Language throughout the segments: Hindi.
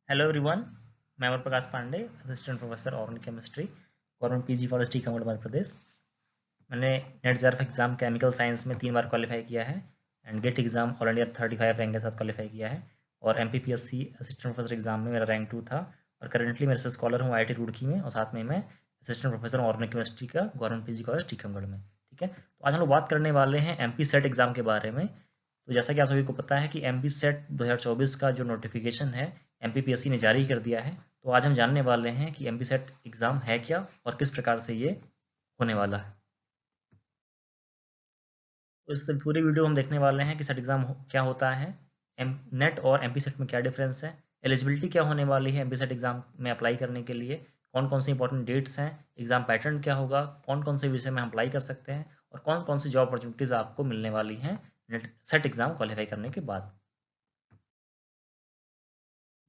हेलो एवरीवन, मैं Amar Prakash Pandey, assistant professor organic chemistry, government PG college Tikamgarh Madhya Pradesh. मैंने NET JRF exam chemical science में 3 बार क्वालिफाई किया है and GATE exam all India 35 rank के साथ क्वालिफाई किया है। और एमपीपीएससी असिस्टेंट प्रोफेसर एग्जाम में मेरा रैंक 2 था। और करेंटली मैं रिसर्च स्कॉलर हूँ आईआईटी रुड़की में, और साथ में मैं असिस्टेंट प्रोफेसर ऑर्गेनिक केमिस्ट्री का गवर्नमेंट पीजी कॉलेज टीकमगढ़ में। ठीक है, तो आज हम लोग बात करने वाले हैं एमपी सेट एग्जाम के बारे में। तो जैसा कि आप सभी को पता है कि एमपी सेट 2024 का जो नोटिफिकेशन है एमपीपीएससी ने जारी कर दिया है। तो आज हम जानने वाले हैं कि एमपी सेट एग्ज़ाम है क्या और किस प्रकार से ये होने वाला है। तो इस पूरी वीडियो हम देखने वाले हैं कि सेट एग्ज़ाम क्या होता है, एम नेट और एमपी सेट में क्या डिफरेंस है, एलिजिबिलिटी क्या होने वाली है एमपी सेट एग्ज़ाम में अप्लाई करने के लिए, कौन कौन से इंपॉर्टेंट डेट्स हैं, एग्ज़ाम पैटर्न क्या होगा, कौन कौन से विषय में हम अप्लाई कर सकते हैं, और कौन कौन सी जॉब अपॉर्चुनिटीज़ आपको मिलने वाली हैं नेट सेट एग्ज़ाम क्वालिफाई करने के बाद।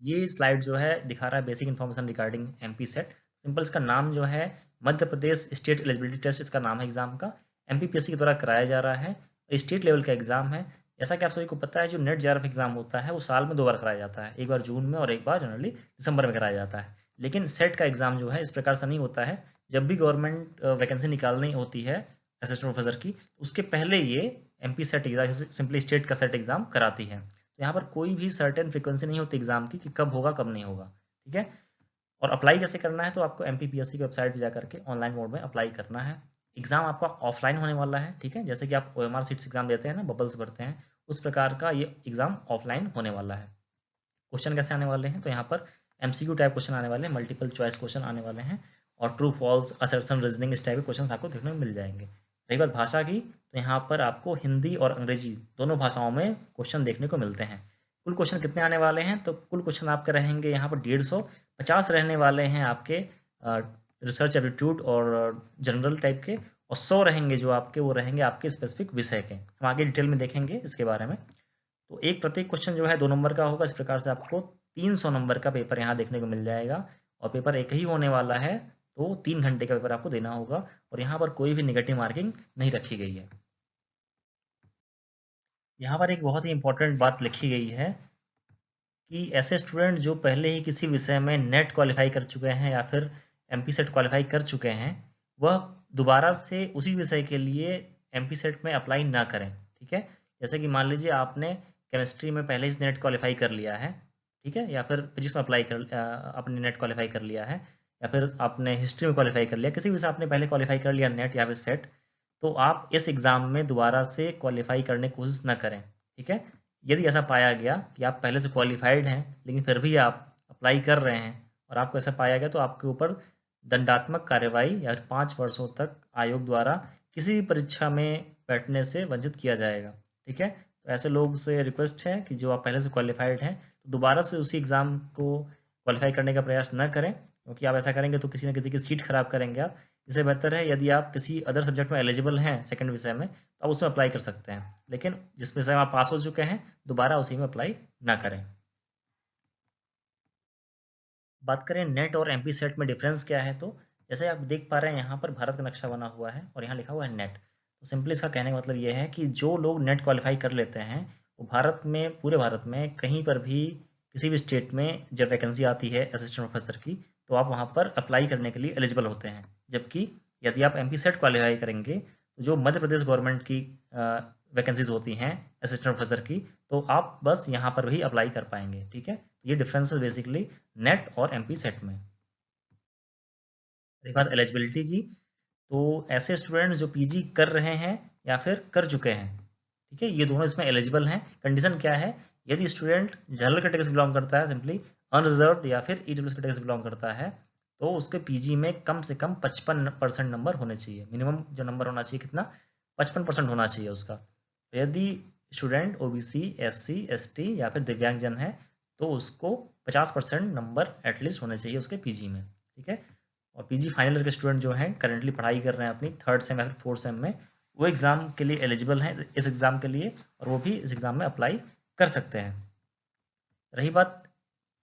ये स्लाइड जो है दिखा रहा है basic information regarding MP set. Simple इसका नाम जो है Madhya Pradesh state eligibility test इसका नाम है एग्जाम का। एमपीपीएससी के द्वारा कराया जा रहा है, स्टेट लेवल का एग्जाम है। जैसा कि आप सभी को पता है जो नेट जेआरएफ एग्जाम होता है वो साल में 2 बार कराया जाता है, एक बार जून में और एक बार जनरली दिसंबर में कराया जाता है। लेकिन सेट का एग्जाम जो है इस प्रकार से नहीं होता है। जब भी गवर्नमेंट वैकेंसी निकालनी होती है असिस्टेंट प्रोफेसर की, उसके पहले ये MP set exam simply state का सेट एग्जाम कराती है। तो यहाँ पर कोई भी सर्टेन फ्रीक्वेंसी नहीं होती एग्जाम की कि कब होगा कब नहीं होगा। ठीक है, और अप्लाई कैसे करना है, तो आपको एमपीपीएससी की वेबसाइट पर जाकर के ऑनलाइन मोड में अप्लाई करना है। एग्जाम आपका ऑफलाइन होने वाला है। ठीक है, जैसे कि आप ओएमआर सीट्स एग्जाम देते हैं ना, बबल्स भरते हैं, उस प्रकार का ये एग्जाम ऑफलाइन होने वाला है। क्वेश्चन कैसे आने वाले हैं, तो यहाँ पर एमसीक्यू टाइप क्वेश्चन आने वाले हैं, मल्टीपल चॉइस क्वेश्चन आने वाले हैं, और ट्रू फॉल्स असर्शन रीजनिंग इस टाइप के क्वेश्चन आपको देखने को मिल जाएंगे। रही बात भाषा की, तो यहाँ पर आपको हिंदी और अंग्रेजी दोनों भाषाओं में क्वेश्चन देखने को मिलते हैं। कुल क्वेश्चन कितने आने वाले हैं, तो कुल क्वेश्चन आपके रहेंगे यहाँ पर 150 रहने वाले हैं आपके रिसर्च एप्टीट्यूड और जनरल टाइप के, और 100 रहेंगे जो आपके वो रहेंगे आपके स्पेसिफिक विषय के। हम आगे डिटेल में देखेंगे इसके बारे में। तो एक प्रत्येक क्वेश्चन जो है 2 नंबर का होगा। इस प्रकार से आपको 300 नंबर का पेपर यहाँ देखने को मिल जाएगा, और पेपर एक ही होने वाला है, तो 3 घंटे का पेपर आपको देना होगा, और यहाँ पर कोई भी निगेटिव मार्किंग नहीं रखी गई है। यहाँ पर एक बहुत ही इंपॉर्टेंट बात लिखी गई है कि ऐसे स्टूडेंट जो पहले ही किसी विषय में नेट क्वालिफाई कर चुके हैं या फिर एमपी सेट क्वालिफाई कर चुके हैं, वह दोबारा से उसी विषय के लिए एमपी सेट में अप्लाई ना करें। ठीक है, जैसे कि मान लीजिए आपने केमिस्ट्री में पहले ही नेट क्वालिफाई कर लिया है, ठीक है, या फिर फिजिक्स में आपने नेट क्वालिफाई कर लिया है, या फिर आपने हिस्ट्री में क्वालिफाई कर लिया, किसी विषय आपने पहले क्वालिफाई कर लिया नेट या फिर सेट, तो आप इस एग्ज़ाम में दोबारा से क्वालिफाई करने की कोशिश न करें। ठीक है, यदि ऐसा पाया गया कि आप पहले से क्वालिफाइड हैं लेकिन फिर भी आप अप्लाई कर रहे हैं, और आपको ऐसा पाया गया, तो आपके ऊपर दंडात्मक कार्रवाई या 5 वर्षों तक आयोग द्वारा किसी भी परीक्षा में बैठने से वंचित किया जाएगा। ठीक है, तो ऐसे लोग से रिक्वेस्ट है कि जो आप पहले से क्वालिफाइड हैं तो दोबारा से उसी एग्ज़ाम को क्वालिफाई करने का प्रयास न करें, क्योंकि आप ऐसा करेंगे तो किसी न किसी की सीट खराब करेंगे आप। इससे बेहतर है यदि आप किसी अदर सब्जेक्ट में एलिजिबल हैं सेकंड विषय में, तो आप उसमें अप्लाई कर सकते हैं, लेकिन जिस विषय में आप पास हो चुके हैं दोबारा उसी में अप्लाई ना करें। बात करें नेट और एमपी सेट में डिफरेंस क्या है, तो जैसे आप देख पा रहे हैं यहाँ पर भारत का नक्शा बना हुआ है और यहाँ लिखा हुआ है नेट। तो सिंपली इसका कहने का मतलब ये है कि जो लोग नेट क्वालिफाई कर लेते हैं वो भारत में, पूरे भारत में कहीं पर भी किसी भी स्टेट में जब वैकेंसी आती है असिस्टेंट प्रोफेसर की, तो आप वहाँ पर अप्लाई करने के लिए एलिजिबल होते हैं। जबकि यदि आप एमपी सेट क्वालिफाई करेंगे, तो जो मध्य प्रदेश गवर्नमेंट की वैकेंसीज होती हैं असिस्टेंट प्रोफेसर की, तो आप बस यहाँ पर भी अप्लाई कर पाएंगे। ठीक है, ये डिफरेंस है बेसिकली नेट और एमपी सेट में। रही बात एलिजिबिलिटी की, तो ऐसे स्टूडेंट जो पीजी कर रहे हैं या फिर कर चुके हैं, ठीक है, ये दोनों इसमें एलिजिबल हैं। कंडीशन क्या है, यदि स्टूडेंट जनरल कैटेगरी से बिलोंग करता है, सिंपली अनरिजर्व या फिर ईडब्ल्यूएस कैटेगरी से बिलोंग करता है, तो उसके पीजी में कम से कम 55% नंबर होने चाहिए। मिनिमम जो नंबर होना चाहिए कितना, 55% होना चाहिए उसका। यदि स्टूडेंट ओबीसी, एससी, एसटी या फिर दिव्यांगजन है, तो उसको 50% नंबर एटलीस्ट होने चाहिए उसके पीजी में। ठीक है, और पीजी फाइनल ईयर के स्टूडेंट जो हैं करंटली पढ़ाई कर रहे हैं अपनी 3rd सेम या फिर 4th सेम में, वो एग्ज़ाम के लिए एलिजिबल हैं इस एग्ज़ाम के लिए, और वो भी इस एग्ज़ाम में अप्लाई कर सकते हैं। रही बात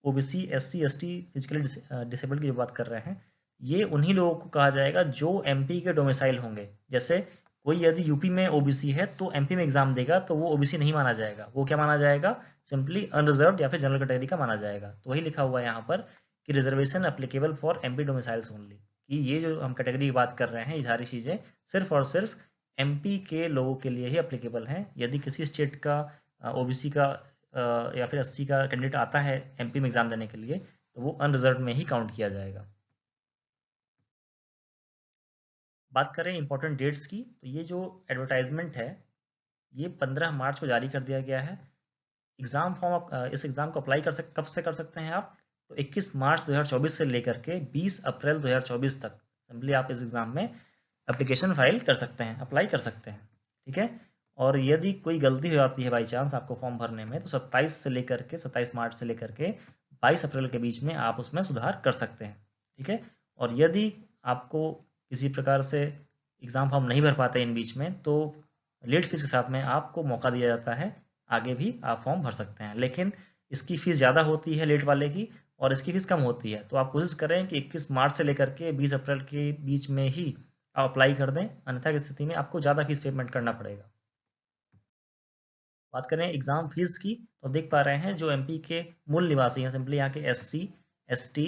OBC, SC, ST, physically disabled की जो बात कर रहे हैं, ये उन्हीं लोगों को कहा जाएगा जो एमपी के डोमिसाइल होंगे। जैसे कोई यदि यूपी में ओबीसी है तो एमपी में एग्जाम देगा तो वो ओबीसी नहीं माना जाएगा, वो क्या माना जाएगा, सिंपली अनरिजर्व्ड या फिर जनरल कैटेगरी का माना जाएगा। तो वही लिखा हुआ है यहाँ पर कि reservation applicable for MP domiciles only, कि ये जो हम कैटेगरी की बात कर रहे हैं ये सारी चीज़ें सिर्फ और सिर्फ एमपी के लोगों के लिए ही अप्लीकेबल हैं। यदि किसी स्टेट का ओबीसी का या फिर एससी का कैंडिडेट आता है एमपी में एग्जाम देने के लिए तो वो अनरिजर्व में ही काउंट किया जाएगा। बात करें इंपॉर्टेंट डेट्स की, तो ये जो एडवर्टाइजमेंट है ये 15 मार्च को जारी कर दिया गया है। एग्ज़ाम फॉर्म आप इस एग्ज़ाम को अप्लाई कब से कर सकते हैं आप, तो 21 मार्च 2024 से लेकर के 20 अप्रैल 2024 तक सिंपली आप इस एग्ज़ाम में एप्लीकेशन फाइल कर सकते हैं, अप्लाई कर सकते हैं, ठीक है। और यदि कोई गलती हो जाती है बाई चांस आपको फॉर्म भरने में तो 27 मार्च से लेकर के 22 अप्रैल के बीच में आप उसमें सुधार कर सकते हैं, ठीक है। और यदि आपको किसी प्रकार से एग्ज़ाम फॉर्म नहीं भर पाते इन बीच में तो लेट फीस के साथ में आपको मौका दिया जाता है, आगे भी आप फॉर्म भर सकते हैं, लेकिन इसकी फ़ीस ज़्यादा होती है लेट वाले की और इसकी फ़ीस कम होती है। तो आप कोशिश करें कि 21 मार्च से लेकर के 20 अप्रैल के बीच में ही आप अप्लाई कर दें, अन्यथा की स्थिति में आपको ज़्यादा फीस पेमेंट करना पड़ेगा। बात करें एग्ज़ाम फीस की तो देख पा रहे हैं जो एमपी के मूल निवासी हैं, सिंपली यहाँ के एससी, एसटी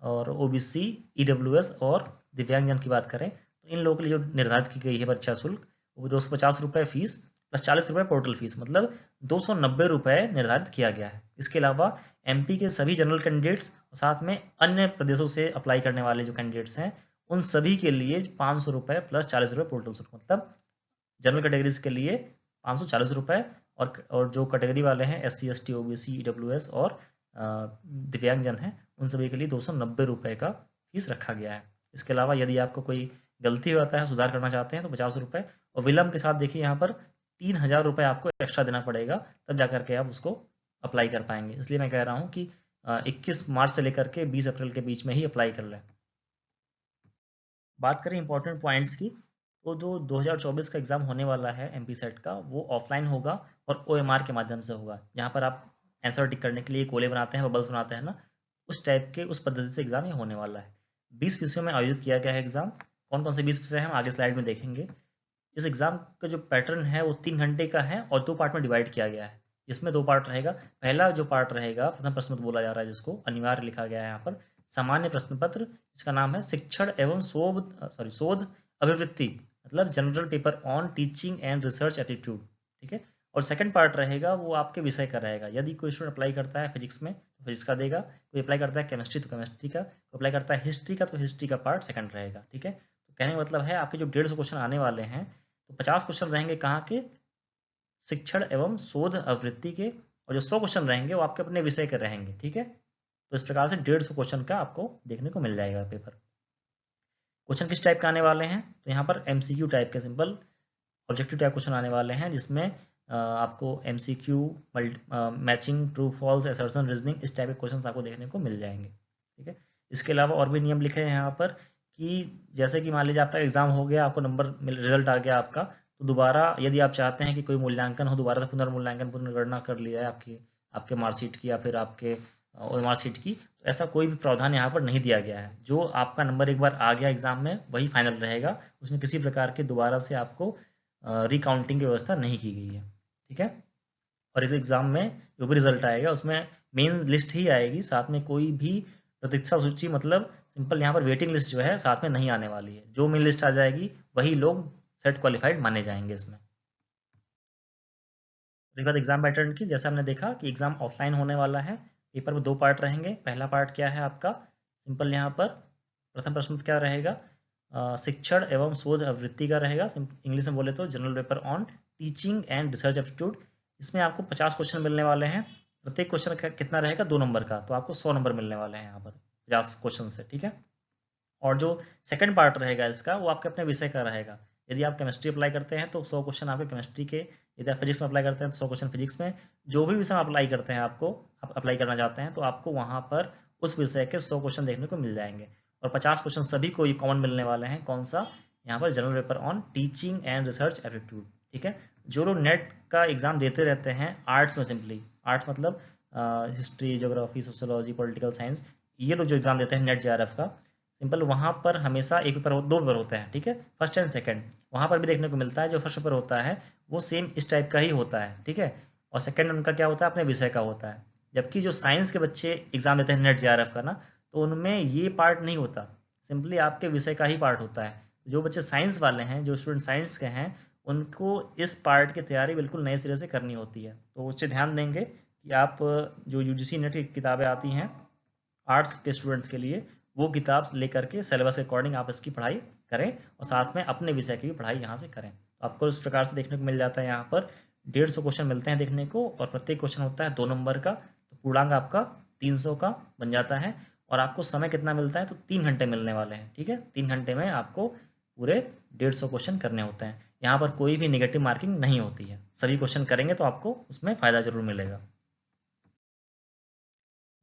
और ओबीसी, ईडब्ल्यूएस और दिव्यांगजन की बात करें तो इन लोगों के लिए जो निर्धारित की गई है परीक्षा शुल्क वो 250 रुपये फीस प्लस 40 रुपये पोर्टल फीस, मतलब 290 रुपये निर्धारित किया गया है। इसके अलावा एमपी के सभी जनरल कैंडिडेट्स और साथ में अन्य प्रदेशों से अप्लाई करने वाले जो कैंडिडेट्स हैं उन सभी के लिए 500 रुपये प्लस 40 रुपये पोर्टल शुल्क, मतलब जनरल कैटेगरीज के लिए 540 रुपये और जो कैटेगरी वाले हैं एससी, एसटी, ओबीसी, ईडब्ल्यूएस और दिव्यांगजन हैं उन सभी के लिए 290 रुपये का फीस रखा गया है। इसके अलावा यदि आपको कोई गलती होता है, सुधार करना चाहते हैं तो 50 रुपये और विलम्ब के साथ देखिए यहाँ पर 3000 रुपये आपको एक्स्ट्रा देना पड़ेगा, तब जा करके आप उसको अप्लाई कर पाएंगे। इसलिए मैं कह रहा हूँ कि 21 मार्च से लेकर के 20 अप्रैल के बीच में ही अप्लाई कर लें। बात करें इंपॉर्टेंट पॉइंट्स की तो जो 2024 का एग्ज़ाम होने वाला है एमपी सेट का वो ऑफलाइन होगा और ओएमआर के माध्यम से होगा। यहाँ पर आप आंसर टिक करने के लिए कोले बनाते हैं, बबल्स बनाते हैं ना, उस टाइप के उस पद्धति से एग्ज़ाम ये होने वाला है। 20 विषयों में आयोजित किया गया है एग्ज़ाम। कौन कौन से 20 विषय हैं हम आगे स्लाइड में देखेंगे। इस एग्ज़ाम का जो पैटर्न है वो 3 घंटे का है और 2 पार्ट में डिवाइड किया गया है। इसमें 2 पार्ट रहेगा। पहला जो पार्ट रहेगा प्रथम प्रश्न पत्र बोला जा रहा है जिसको अनिवार्य लिखा गया है यहाँ पर, सामान्य प्रश्न पत्र जिसका नाम है शिक्षण एवं शोध अभिवृत्ति, मतलब general paper on teaching and research attitude, ठीक है। और सेकंड पार्ट रहेगा वो आपके विषय का रहेगा। यदि कोई स्टूडेंट अप्लाई करता है फिजिक्स में तो फिजिक्स का देगा, कोई अप्लाई करता है केमिस्ट्री तो केमिस्ट्री का, कोई अप्लाई करता है हिस्ट्री का तो हिस्ट्री का पार्ट सेकंड रहेगा, ठीक है। तो कहने का मतलब है आपके जो 150 क्वेश्चन आने वाले हैं तो 50 क्वेश्चन रहेंगे कहाँ के, शिक्षण एवं शोध आवृत्ति के, और जो 100 क्वेश्चन रहेंगे वो आपके अपने विषय के रहेंगे, ठीक है। तो इस प्रकार से 150 क्वेश्चन का आपको देखने को मिल जाएगा पेपर। क्वेश्चन किस टाइप का आने वाले हैं तो यहाँ पर एमसीक्यू टाइप के सिंपल ऑब्जेक्टिव टाइप क्वेश्चन आने वाले हैं जिसमें आपको MCQ, matching, true false, assertion, reasoning, इस टाइप के क्वेश्चन आपको देखने को मिल जाएंगे, ठीक है। इसके अलावा और भी नियम लिखे हैं यहाँ पर कि जैसे कि मान लीजिए आपका एग्जाम हो गया, आपको नंबर रिजल्ट आ गया आपका, तो दोबारा यदि आप चाहते हैं कि कोई मूल्यांकन हो, दोबारा से पुनर्मूल्यांकन पुनर्गणना कर लिया है आपके मार्कशीट की या फिर आपके ओएमआर सीट की, तो ऐसा कोई भी प्रावधान यहाँ पर नहीं दिया गया है। जो आपका नंबर एक बार आ गया एग्जाम में वही फाइनल रहेगा, उसमें किसी प्रकार के दोबारा से आपको रिकाउंटिंग की व्यवस्था नहीं की गई है, ठीक है। और इस एग्जाम में जो भी रिजल्ट आएगा उसमें मेन लिस्ट ही आएगी, साथ में कोई भी प्रतीक्षा सूची, मतलब सिंपल यहाँ पर वेटिंग लिस्ट जो है साथ में नहीं आने वाली है। जो मेन लिस्ट आ जाएगी वही लोग सेट क्वालिफाइड माने जाएंगे इसमें। उसके बाद एग्जाम पैटर्न की, जैसे हमने देखा कि एग्जाम ऑफलाइन होने वाला है। पेपर में 2 पार्ट रहेंगे। पहला पार्ट क्या है आपका, सिंपल यहाँ पर प्रथम प्रश्न क्या रहेगा, शिक्षण एवं शोध आवृत्ति का रहेगा। इंग्लिश में बोले तो general paper on teaching and research aptitude. इसमें आपको 50 क्वेश्चन मिलने वाले हैं। प्रत्येक क्वेश्चन का कितना रहेगा, 2 नंबर का, तो आपको 100 नंबर मिलने वाले हैं यहाँ पर 50 क्वेश्चन से, ठीक है। और जो सेकंड पार्ट रहेगा इसका वो आपके अपने विषय का रहेगा। यदि आप केमिस्ट्री अप्लाई करते हैं तो 100 क्वेश्चन आपके केमिस्ट्री के, यदि आप फिजिक्स में अप्लाई करते हैं तो 100 क्वेश्चन फिजिक्स में। जो भी विषय आप अप्लाई करते हैं, आप अप्लाई करना चाहते हैं तो आपको वहाँ पर उस विषय के 100 क्वेश्चन देखने को मिल जाएंगे। और 50 क्वेश्चन सभी को ये कॉमन मिलने वाले हैं। कौन सा, यहाँ पर general paper on teaching and research aptitude, ठीक है। जो लोग नेट का एग्जाम देते रहते हैं आर्ट्स में, सिंपली आर्ट्स मतलब history, geography, sociology, political science, ये लोग जो एग्जाम देते हैं नेट जेआरएफ का, सिंपल वहाँ पर हमेशा एक पेपर दो पेपर होते हैं, ठीक है, फर्स्ट एंड सेकंड। वहाँ पर भी देखने को मिलता है जो फर्स्ट पेपर होता है वो सेम इस टाइप का ही होता है, ठीक है, और सेकंड उनका क्या होता है, अपने विषय का होता है। जबकि जो साइंस के बच्चे एग्जाम देते हैं नेट जेआरएफ का ना, तो उनमें ये पार्ट नहीं होता, सिंपली आपके विषय का ही पार्ट होता है। जो बच्चे साइंस वाले हैं, जो स्टूडेंट साइंस के हैं, उनको इस पार्ट की तैयारी बिल्कुल नए सिरे से करनी होती है। तो उससे ध्यान देंगे कि आप जो यूजीसी नेट की किताबें आती हैं आर्ट्स के स्टूडेंट्स के लिए, वो किताब लेकर के सिलेबस के अकॉर्डिंग आप इसकी पढ़ाई करें और साथ में अपने विषय की भी पढ़ाई यहाँ से करें। तो आपको इस प्रकार से देखने को मिल जाता है, यहाँ पर 150 क्वेश्चन मिलते हैं देखने को, और प्रत्येक क्वेश्चन होता है 2 नंबर का, तो पूर्णांक आपका 300 का बन जाता है। और आपको समय कितना मिलता है, तो 3 घंटे मिलने वाले हैं, ठीक है, 3 घंटे में आपको पूरे 150 क्वेश्चन करने होते हैं। यहाँ पर कोई भी नेगेटिव मार्किंग नहीं होती है, सभी क्वेश्चन करेंगे तो आपको उसमें फायदा जरूर मिलेगा।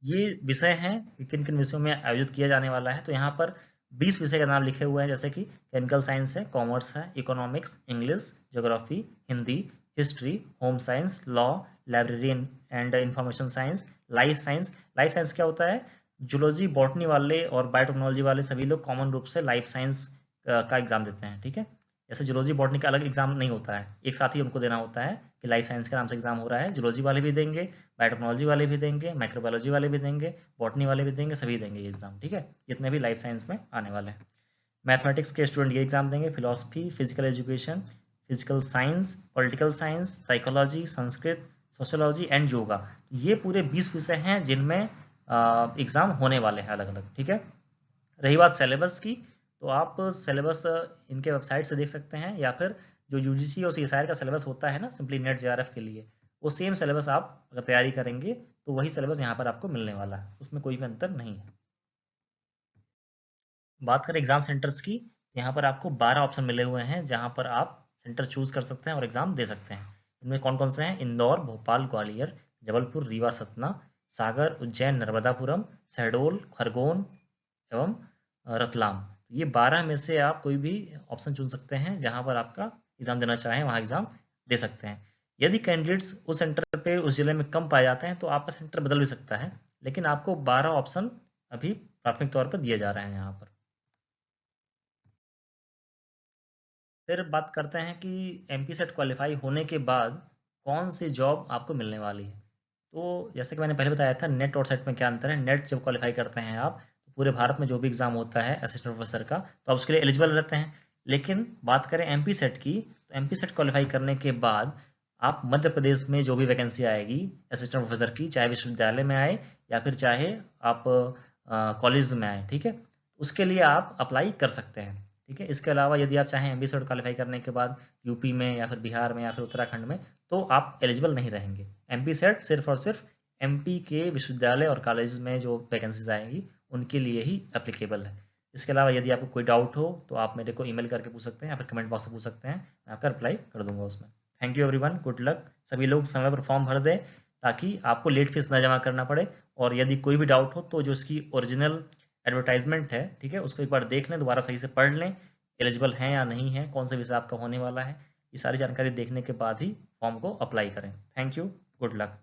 ये विषय हैं कि किन किन विषयों में आयोजित किया जाने वाला है। तो यहाँ पर 20 विषय का नाम लिखे हुए हैं, जैसे कि केमिकल साइंस है, कॉमर्स है, economics, English, geography, Hindi, history, home science, law, library and information science, life science. Life science क्या होता है, जूलॉजी बॉटनी वाले और बायोटेक्नोलॉजी वाले सभी लोग कॉमन रूप से लाइफ साइंस का एग्जाम देते हैं, ठीक है। जैसे जूलॉजी बॉटनी का अलग एग्जाम नहीं होता है, एक साथ ही उनको देना होता है कि लाइफ साइंस के नाम से एग्जाम हो रहा है, जूलॉजी वाले भी देंगे, बायोटेक्नोलॉजी वाले भी देंगे, माइक्रोबायोलॉजी वाले भी देंगे, बॉटनी वाले भी देंगे, सभी देंगे ये एग्जाम, ठीक है, जितने भी लाइफ साइंस में आने वाले हैं। मैथमेटिक्स के स्टूडेंट ये एग्जाम देंगे, philosophy, physical education, physical science, political science, psychology, Sanskrit, sociology and yoga. ये पूरे 20 विषय हैं जिनमें एग्जाम होने वाले हैं अलग अलग, ठीक है। रही बात सिलेबस की, तो आप सिलेबस इनके वेबसाइट से देख सकते हैं, या फिर जो यूजीसी और सीएसआईआर का सिलेबस होता है ना सिंपली नेट जेआरएफ के लिए, वो सेम सिलेबस आप अगर तैयारी करेंगे तो वही सिलेबस यहाँ पर आपको मिलने वाला है, उसमें कोई भी अंतर नहीं है। बात करें एग्जाम सेंटर्स की, यहाँ पर आपको 12 ऑप्शन मिले हुए हैं जहाँ पर आप सेंटर चूज कर सकते हैं और एग्जाम दे सकते हैं। इनमें कौन कौन से हैं, इंदौर, भोपाल, ग्वालियर, जबलपुर, रीवा, सतना, सागर, उज्जैन, नर्मदापुरम, शहडोल, खरगोन एवं रतलाम। ये 12 में से आप कोई भी ऑप्शन चुन सकते हैं, जहाँ पर आपका एग्जाम देना चाहें वहाँ एग्जाम दे सकते हैं। यदि कैंडिडेट्स उस सेंटर पे उस जिले में कम पाए जाते हैं तो आपका सेंटर बदल भी सकता है, लेकिन आपको 12 ऑप्शन अभी प्राथमिक तौर पर दिए जा रहे हैं यहाँ पर। फिर बात करते हैं कि एमपी सेट क्वालिफाई होने के बाद कौन सी जॉब आपको मिलने वाली है। तो जैसे कि मैंने पहले बताया था, नेट और सेट में क्या अंतर है। नेट जब क्वालिफाई करते हैं आप, तो पूरे भारत में जो भी एग्जाम होता है असिस्टेंट प्रोफेसर का, तो आप उसके लिए एलिजिबल रहते हैं। लेकिन बात करें एमपी सेट की, तो एमपी सेट क्वालिफाई करने के बाद आप मध्य प्रदेश में जो भी वैकेंसी आएगी असिस्टेंट प्रोफेसर की, चाहे विश्वविद्यालय में आए या फिर चाहे आप कॉलेज में आए, ठीक है, उसके लिए आप अप्लाई कर सकते हैं, ठीक है। इसके अलावा यदि आप चाहें एमपी सेट क्वालिफाई करने के बाद यूपी में या फिर बिहार में या फिर उत्तराखंड में, तो आप एलिजिबल नहीं रहेंगे। एमपी सेट सिर्फ और सिर्फ एमपी के विश्वविद्यालय और कॉलेज में जो वैकेंसीज आएंगी उनके लिए ही एप्लीकेबल है। इसके अलावा यदि आपको कोई डाउट हो तो आप मेरे को ईमेल करके पूछ सकते हैं या फिर कमेंट बॉक्स से पूछ सकते हैं, मैं आपका रिप्लाई कर दूंगा उसमें। Thank you everyone, good luck. सभी लोग समय पर फॉर्म भर दें ताकि आपको लेट फीस ना जमा करना पड़े। और यदि कोई भी डाउट हो तो जो इसकी ओरिजिनल एडवर्टाइजमेंट है, ठीक है, उसको एक बार देख लें, दोबारा सही से पढ़ लें, एलिजिबल हैं या नहीं है, कौन से विषय आपका होने वाला है, ये सारी जानकारी देखने के बाद ही फॉर्म को अप्लाई करें। Thank you, good luck.